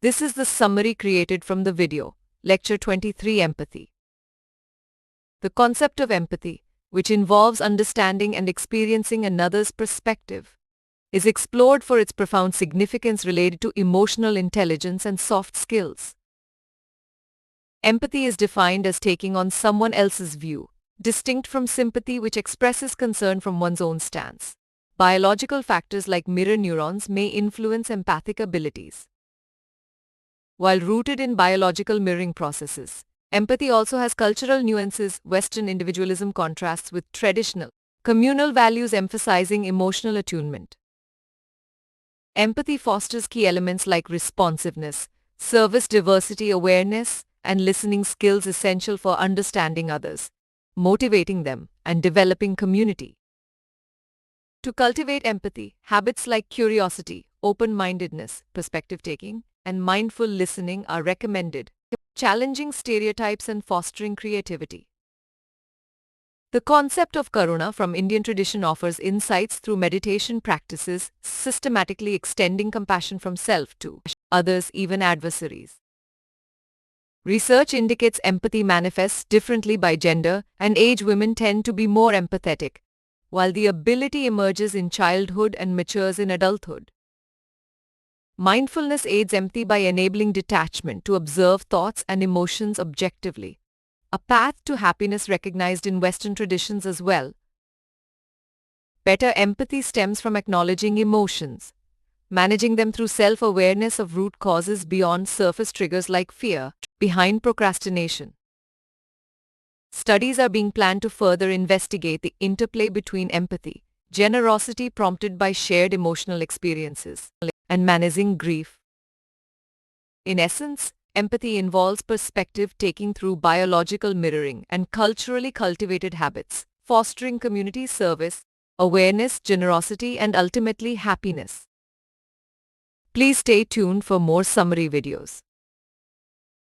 This is the summary created from the video, Lecture 23 Empathy. The concept of empathy, which involves understanding and experiencing another's perspective, is explored for its profound significance related to emotional intelligence and soft skills. Empathy is defined as taking on someone else's view, distinct from sympathy, which expresses concern from one's own stance. Biological factors like mirror neurons may influence empathic abilities. While rooted in biological mirroring processes, empathy also has cultural nuances. Western individualism contrasts with traditional, communal values emphasizing emotional attunement. Empathy fosters key elements like responsiveness, service, diversity awareness, and listening skills essential for understanding others, motivating them, and developing community. To cultivate empathy, habits like curiosity, open-mindedness, perspective-taking, and mindful listening are recommended, challenging stereotypes and fostering creativity. The concept of Karuna from Indian tradition offers insights through meditation practices, systematically extending compassion from self to others, even adversaries. Research indicates empathy manifests differently by gender and age. Women tend to be more empathetic, while the ability emerges in childhood and matures in adulthood. Mindfulness aids empathy by enabling detachment to observe thoughts and emotions objectively, a path to happiness recognized in Western traditions as well. Better empathy stems from acknowledging emotions, managing them through self-awareness of root causes beyond surface triggers like fear, behind procrastination. Studies are being planned to further investigate the interplay between empathy, generosity prompted by shared emotional experiences, and managing grief. In essence, empathy involves perspective-taking through biological mirroring and culturally cultivated habits, fostering community service, awareness, generosity, and ultimately happiness. Please stay tuned for more summary videos.